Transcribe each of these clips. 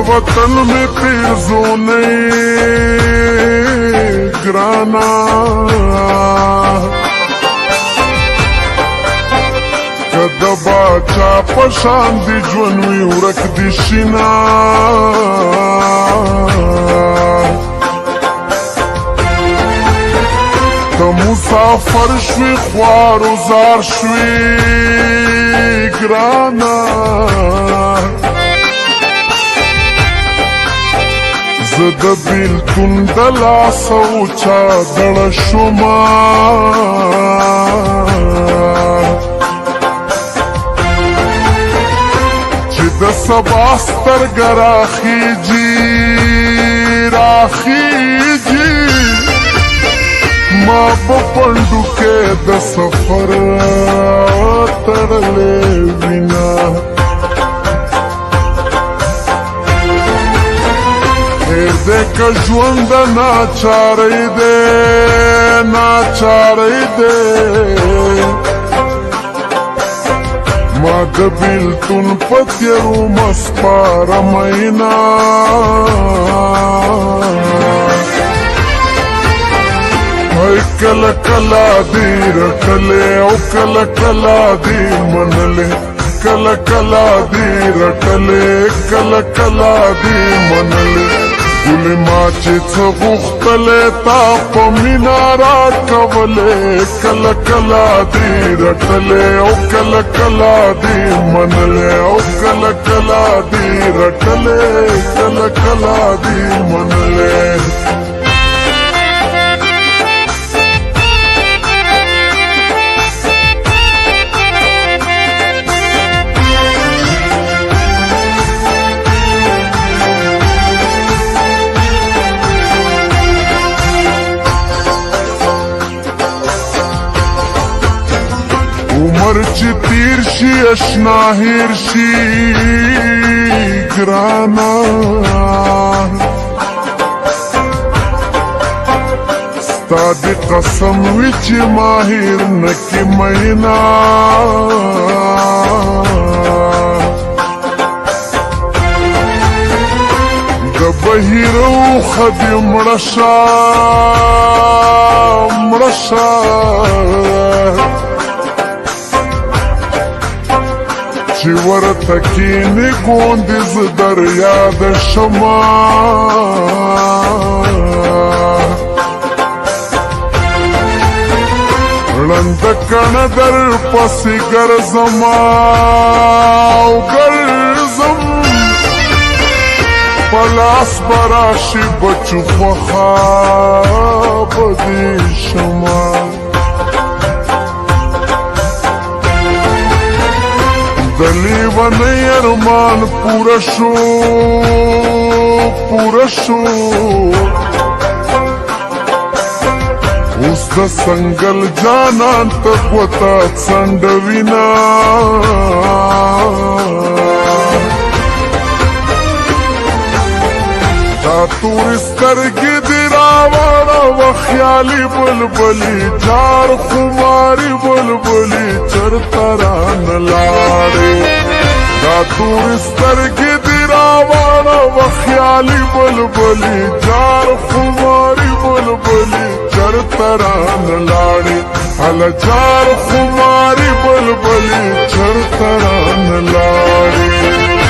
वतन में पेरजोने ग्राना कदबा चा पशान दी ज्वनवी उड़क दिशिना त मुसाफर श्वी ख्वार उजार श्वी ग्राना زد بیلتون دلا سوچا دړ شوما چې د سبا سترګ راخیږي ما په پندو کې د سفر تړلې وینا که ژوند ناچارې دی ما د بیلتون په تېرو مسپاره مینا کله کله دې رټلې او کله کله دې منلې کله کله دې رټلې کله کله دې منلې ګلې ما چې څه غوښتلې تا په مینه راکولې کله کله دې رټلې او کله کله دې منلې او کله کله دې رټلې کله کله دې منلې عمر چې تیر شي اشنا هیر شي ګرانا ستا د قسم وي چې ما هیر نکي مینا د بهیرو خدي مړه شه چې ورته کینې ګوندې زه دریاد شمه ړنده کڼه در پسې ګرځمه او ګرځم په لاس به راشي بچو خوښه به دې شمه د لیونۍ ارمان پوره شو اوس د سنګل جانان ته ګوته څنډوینه دا تورې سترګې دې راوړه خیالي بلبلي جار خماري بلبلي چرته رانه لاړې دا تورې سترګې دې راوړه خیالي بلبلي جار خماري بلبلي چرته رانه لاړې هله جار خماري بلبلي چرته رانه لاړې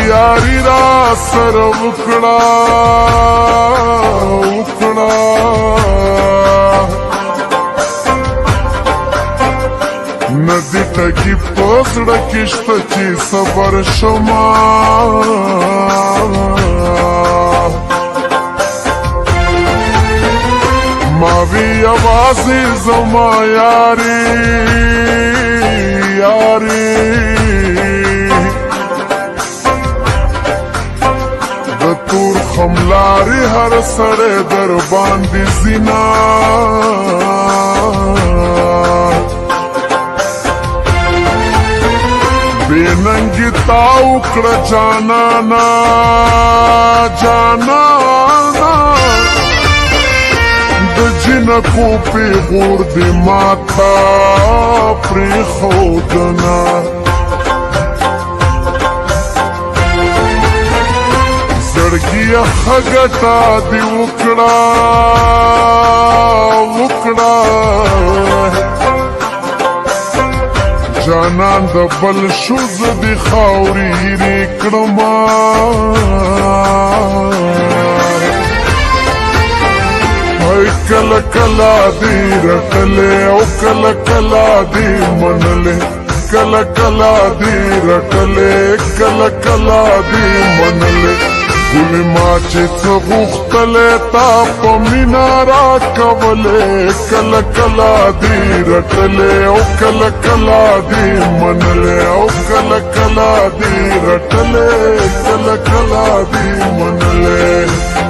یاری را سر وکړه ندی ټکی په زړه کې شته چې صبر شمه ما وی یوازې زما یاري سړی در باندې زینا بې ننګي تا وکړه جانانا جانانا د جنکو پیغور دې ماته پرېښودنه زړګیه ښه ګټه دې وکړه وکړه جانان د بل شوز دې خاورې هیرې کړما کله کله دې رټلې او کله کله دې منلې کله کله دې رټلې کله کله دې منلې ګلې ما چې څه غوښتلې تا په مینه راکولې کله کله دې رټلې او کله کله دې منلې او کله کله دې رټلې کله کله دې منلې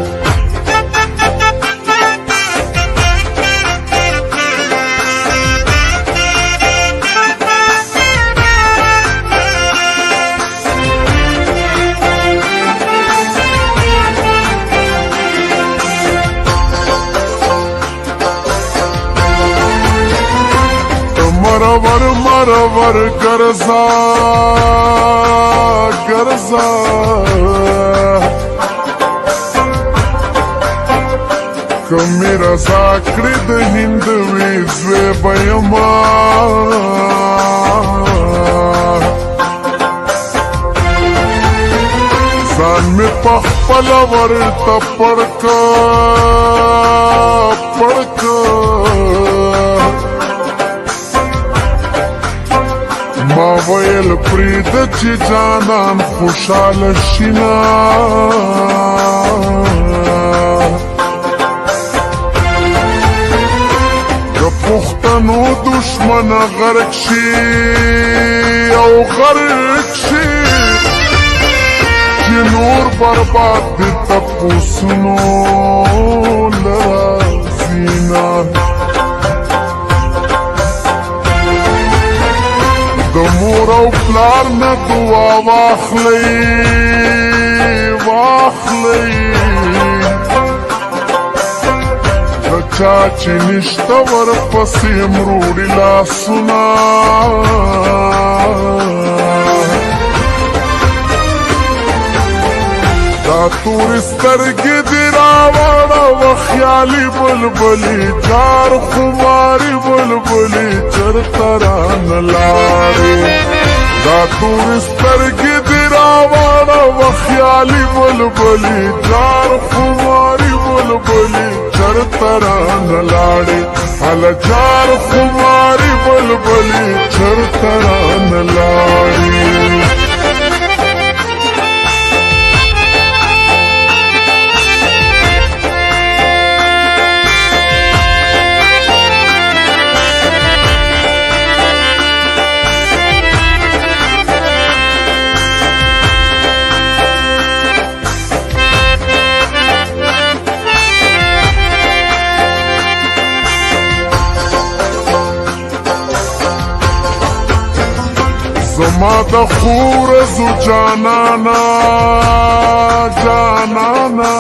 مرور مرور ګرځا ګرځا کمې رضا کړې د هندوې زوی به یما ځان مې پخپله ورته پړکه پړکه ما ویل پریده چې جانان خوشحاله شینا د پښتنو دشمن غرق شي او غرق شي چې نور برباد دي تپوسونو لرازینا د مور او پلار نه دعا واخلئ واخلئ د چا چې نشته ورپسې مروړي لاسونه دا تورې سترګې دې راوړه خیالي بلبلي جار خماري بلبلي چرته رانه لاړې دا تورې سترګې دې راوړه خیالي بلبلي جار خماري بلبلي چرته رانه لاړې هله جار خماري بلبلي چرته رانه لاړې زما د خورزو جانانا جانانا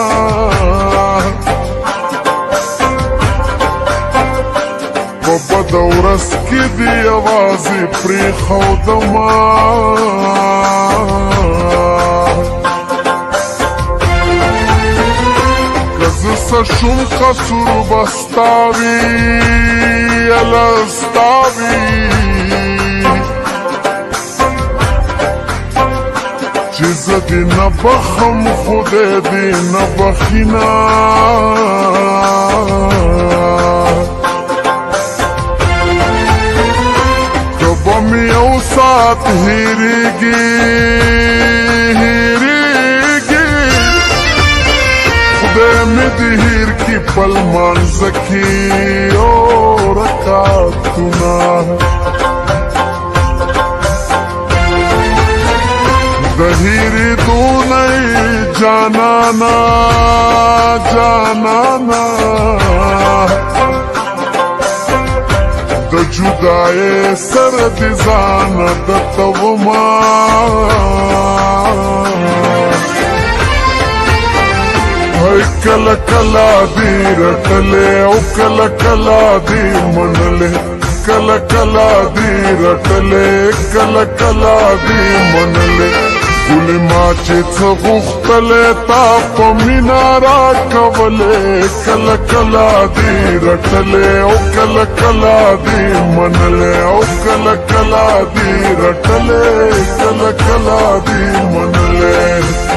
په بد ورځ کې دې یوازې پرېښودما که زه څه شوم قصور به ستا وي اله ستا وي چې زه دې نه بخم خدای دې نه بخینا که به مې یو ساعت هېرېږي هېرېږي خدای مې دې هېر کړي په لمانځه کې یو رکعتونه د هېرېدو نه جانانا جانانا د جدای سر دی ځان د توما کله کله دی رټلې او کله کله دی منلې کله کله دی رټلې کله کله دی منلې ګل ما چې څه غوښتلې تا په مینا راکولې کله کله دی رټلې او کله کله دی منلې او کله کله دی رټلې کله کله دی منلې